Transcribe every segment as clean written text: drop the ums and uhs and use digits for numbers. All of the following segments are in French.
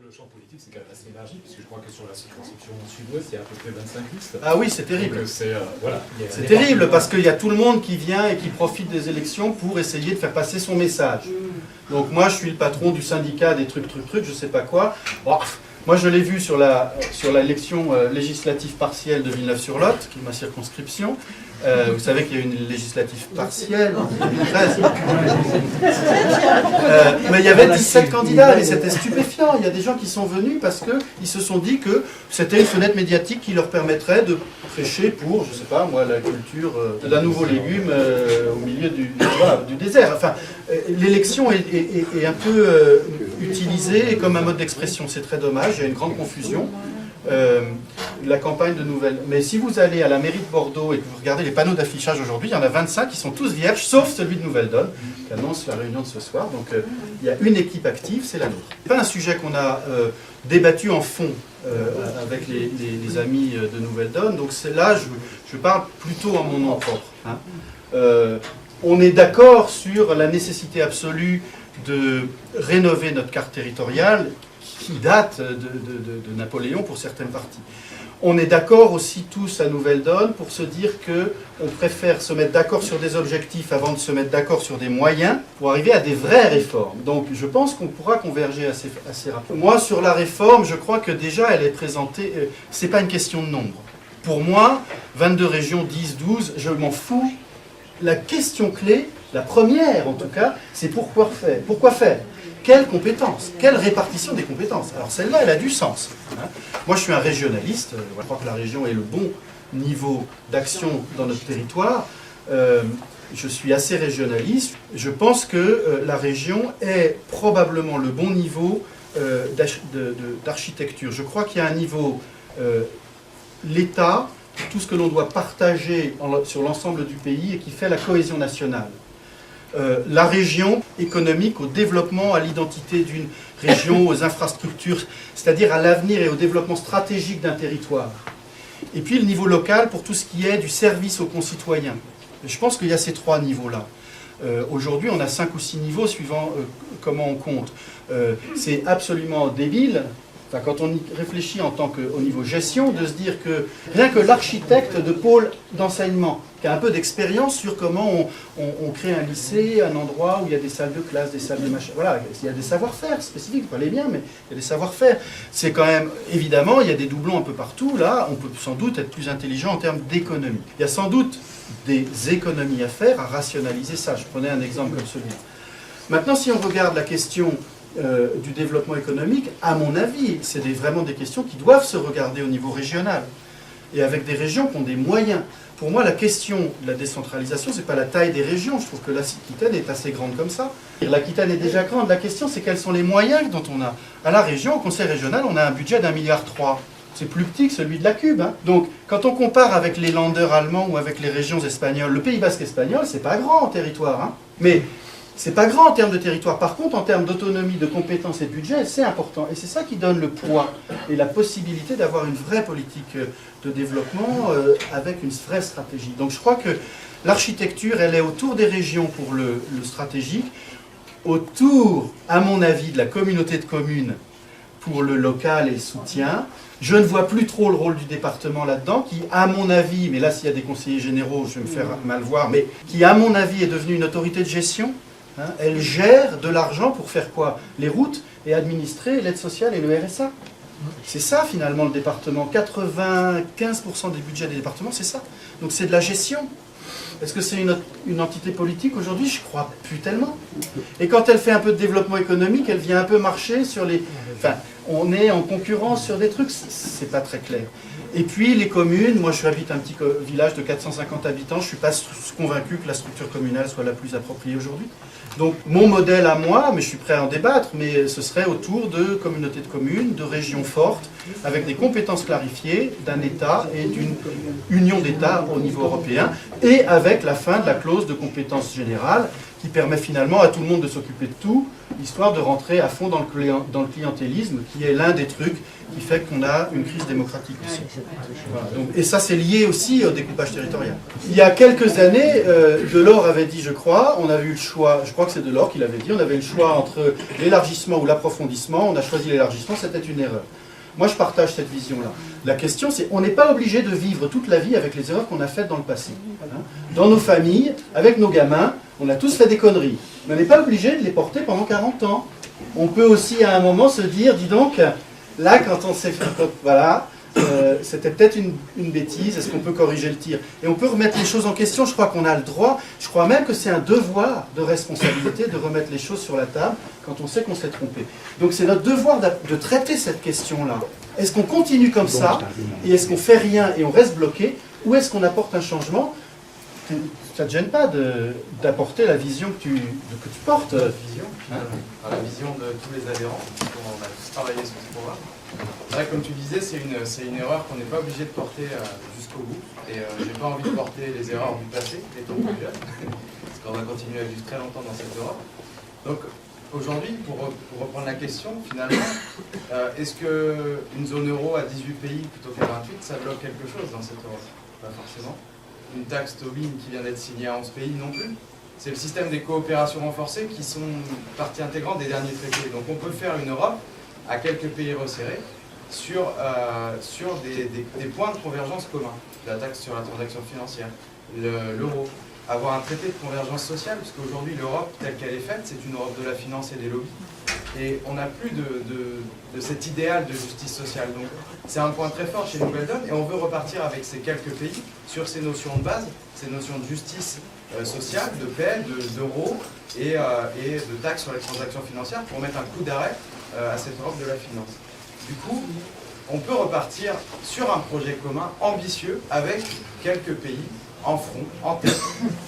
le champ politique, c'est quand même assez élargi, puisque je crois que sur la circonscription sud-ouest, il y a à peu près 25 listes. Ah oui, c'est terrible. Voilà, c'est terrible parce qu'il y a tout le monde qui vient et qui profite des élections pour essayer de faire passer son message. Donc moi, je suis le patron du syndicat des trucs, je sais pas quoi. Oh, moi, je l'ai vu sur l'élection législative partielle de Villeneuve-sur-Lot, qui est ma circonscription. Vous savez qu'il y a une législative partielle en 2013. Mais il y avait 17 candidats et c'était stupéfiant. Il y a des gens qui sont venus parce qu'ils se sont dit que c'était une fenêtre médiatique qui leur permettrait de prêcher pour, je sais pas moi, la culture d'un nouveau légume au milieu du désert. Enfin, l'élection est un peu utilisée comme un mode d'expression. C'est très dommage, il y a une grande confusion. La campagne de nouvelles. Mais si vous allez à la mairie de Bordeaux et que vous regardez les panneaux d'affichage aujourd'hui, il y en a 25 qui sont tous vierges, sauf celui de Nouvelle-Donne, qui annonce la réunion de ce soir. Donc il y a une équipe active, c'est la nôtre. Ce n'est pas un sujet qu'on a débattu en fond avec les amis de Nouvelle-Donne. Donc là, je parle plutôt en mon nom propre. Hein. On est d'accord sur la nécessité absolue de rénover notre carte territoriale, qui date de Napoléon pour certaines parties. On est d'accord aussi tous à Nouvelle-Donne pour se dire qu'on préfère se mettre d'accord sur des objectifs avant de se mettre d'accord sur des moyens pour arriver à des vraies réformes. Donc je pense qu'on pourra converger assez rapidement. Moi, sur la réforme, je crois que déjà elle est présentée, c'est pas une question de nombre. Pour moi, 22 régions, 10, 12, je m'en fous. La question clé, la première en tout cas, c'est pourquoi faire. Pourquoi faire ? Quelles compétences? Quelle répartition des compétences? Alors celle-là, elle a du sens. Hein. Moi, je suis un régionaliste. Je crois que la région est le bon niveau d'action dans notre territoire. Je suis assez régionaliste. Je pense que la région est probablement le bon niveau d'architecture. Je crois qu'il y a un niveau l'État, tout ce que l'on doit partager sur l'ensemble du pays et qui fait la cohésion nationale. La région économique au développement, à l'identité d'une région, aux infrastructures, c'est-à-dire à l'avenir et au développement stratégique d'un territoire. Et puis le niveau local pour tout ce qui est du service aux concitoyens. Je pense qu'il y a ces trois niveaux-là. Aujourd'hui, on a 5 ou 6 niveaux suivant comment on compte. C'est absolument débile. Enfin, quand on y réfléchit en tant qu'au niveau gestion, de se dire que rien que l'architecte de pôle d'enseignement, qui a un peu d'expérience sur comment on crée un lycée, un endroit où il y a des salles de classe, des salles de machin, voilà, il y a des savoir-faire spécifiques, pas les biens, mais il y a des savoir-faire. C'est quand même, évidemment, il y a des doublons un peu partout, là, on peut sans doute être plus intelligent en termes d'économie. Il y a sans doute des économies à faire, à rationaliser ça. Je prenais un exemple comme celui-là. Maintenant, si on regarde la question du développement économique, à mon avis, c'est vraiment des questions qui doivent se regarder au niveau régional et avec des régions qui ont des moyens. Pour moi, la question de la décentralisation, ce n'est pas la taille des régions. Je trouve que l'Aquitaine est assez grande comme ça. L'Aquitaine est déjà grande. La question, c'est quels sont les moyens dont on a. À la région, au conseil régional, on a un budget d'1,3 milliard. C'est plus petit que celui de la Cube. Hein. Donc, quand on compare avec les Länder allemands ou avec les régions espagnoles, le Pays basque espagnol, c'est pas grand en territoire. Hein. Mais c'est pas grand en termes de territoire. Par contre, en termes d'autonomie, de compétences et de budget, c'est important. Et c'est ça qui donne le poids et la possibilité d'avoir une vraie politique de développement avec une vraie stratégie. Donc je crois que l'architecture, elle est autour des régions pour le stratégique, autour, à mon avis, de la communauté de communes pour le local et le soutien. Je ne vois plus trop le rôle du département là-dedans, qui, à mon avis, mais là, s'il y a des conseillers généraux, je vais me faire mal voir, mais qui, à mon avis, est devenue une autorité de gestion. Hein, elle gère de l'argent pour faire quoi? Les routes et administrer l'aide sociale et le RSA. C'est ça, finalement, le département. 95% des budgets des départements, c'est ça. Donc c'est de la gestion. Est-ce que c'est une entité politique aujourd'hui? Je crois plus tellement. Et quand elle fait un peu de développement économique, elle vient un peu marcher sur les... Enfin, on est en concurrence sur des trucs, c'est pas très clair. Et puis les communes, moi je habite un petit village de 450 habitants, je ne suis pas convaincu que la structure communale soit la plus appropriée aujourd'hui. Donc mon modèle à moi, mais je suis prêt à en débattre, mais ce serait autour de communautés de communes, de régions fortes, avec des compétences clarifiées, d'un État et d'une union d'États au niveau européen, et avec la fin de la clause de compétence générale, qui permet finalement à tout le monde de s'occuper de tout, histoire de rentrer à fond dans le clientélisme, qui est l'un des trucs qui fait qu'on a une crise démocratique aussi. Voilà, donc, et ça, c'est lié aussi au découpage territorial. Il y a quelques années, Delors avait dit, je crois, on avait eu le choix, je crois que c'est Delors qui l'avait dit, on avait le choix entre l'élargissement ou l'approfondissement, on a choisi l'élargissement, c'était une erreur. Moi, je partage cette vision-là. La question, c'est on n'est pas obligé de vivre toute la vie avec les erreurs qu'on a faites dans le passé. Hein. Dans nos familles, avec nos gamins, on a tous fait des conneries. Mais on n'est pas obligé de les porter pendant 40 ans. On peut aussi, à un moment, se dire, dis donc, là, quand on s'est fait... Voilà, c'était peut-être une bêtise, est-ce qu'on peut corriger le tir? Et on peut remettre les choses en question, je crois qu'on a le droit, je crois même que c'est un devoir de responsabilité de remettre les choses sur la table quand on sait qu'on s'est trompé. Donc c'est notre devoir de traiter cette question-là. Est-ce qu'on continue comme ça, et est-ce qu'on fait rien et on reste bloqué, ou est-ce qu'on apporte un changement? Ça ne te gêne pas d'apporter la vision que tu portes? La vision, la vision de tous les adhérents, on a tous travaillé sur ce programme. C'est vrai, comme tu disais, c'est une erreur qu'on n'est pas obligé de porter jusqu'au bout. Et j'ai pas envie de porter les erreurs du passé, étant plus jeune, parce qu'on va continuer à vivre très longtemps dans cette Europe. Donc aujourd'hui, pour reprendre la question, finalement, est-ce qu'une zone euro à 18 pays plutôt qu'à 28, ça bloque quelque chose dans cette Europe? Pas forcément. Une taxe Tobin qui vient d'être signée à 11 pays non plus. C'est le système des coopérations renforcées qui sont partie intégrante des derniers traités. Donc on peut faire une Europe à quelques pays resserrés sur des points de convergence communs. La taxe sur la transaction financière, l'euro, avoir un traité de convergence sociale, parce qu'aujourd'hui l'Europe telle qu'elle est faite, c'est une Europe de la finance et des lobbies. Et on n'a plus de cet idéal de justice sociale. Donc c'est un point très fort chez Nouvelle Donne, et on veut repartir avec ces quelques pays sur ces notions de base, ces notions de justice sociale, de paix, d'euros et de taxes sur les transactions financières pour mettre un coup d'arrêt à cette Europe de la finance. Du coup, on peut repartir sur un projet commun ambitieux avec quelques pays en front, en tête,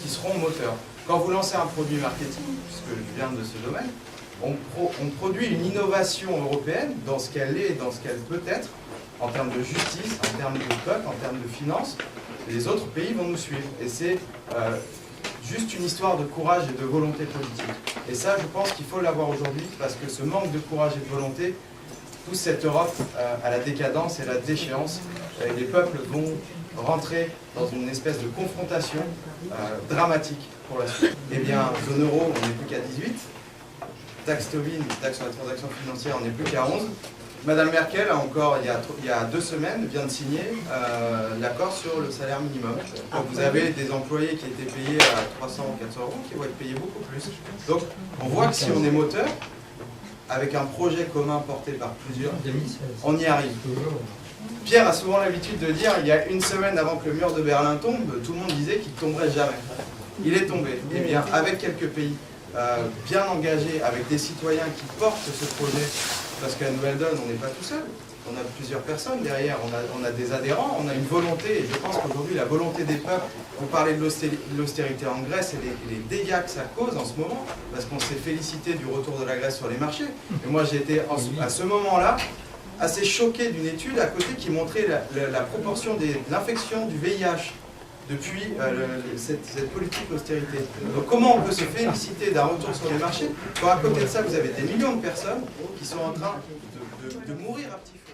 qui seront moteurs. Quand vous lancez un produit marketing, puisque je viens de ce domaine, on produit une innovation européenne dans ce qu'elle est et dans ce qu'elle peut être, en termes de justice, en termes de peuple, en termes de finances. Les autres pays vont nous suivre. Et c'est juste une histoire de courage et de volonté politique. Et ça, je pense qu'il faut l'avoir aujourd'hui, parce que ce manque de courage et de volonté pousse cette Europe à la décadence et à la déchéance. Et les peuples vont rentrer dans une espèce de confrontation dramatique pour la suite. Eh bien, zone euro, on n'est plus qu'à 18. Taxe Tobin, taxe sur la transaction financière, on n'est plus qu'à 11. Madame Merkel, encore il y a 2 semaines, vient de signer l'accord sur le salaire minimum. Donc vous avez des employés qui étaient payés à 300 ou 400 euros qui vont être payés beaucoup plus. Donc on voit que si on est moteur, avec un projet commun porté par plusieurs, on y arrive. Pierre a souvent l'habitude de dire, il y a 1 semaine avant que le mur de Berlin tombe, tout le monde disait qu'il ne tomberait jamais. Il est tombé. Eh bien, avec quelques pays bien engagés, avec des citoyens qui portent ce projet, parce qu'à Nouvelle Donne, on n'est pas tout seul. On a plusieurs personnes derrière, on a des adhérents, on a une volonté, et je pense qu'aujourd'hui, la volonté des peuples, vous parlez de l'austérité en Grèce et les dégâts que ça cause en ce moment, parce qu'on s'est félicité du retour de la Grèce sur les marchés. Et moi, j'ai été, à ce moment-là, assez choqué d'une étude à côté qui montrait la proportion de l'infection du VIH depuis cette politique d'austérité. Donc comment on peut se féliciter d'un retour sur les marchés quand à côté de ça, vous avez des millions de personnes qui sont en train de mourir à petit feu.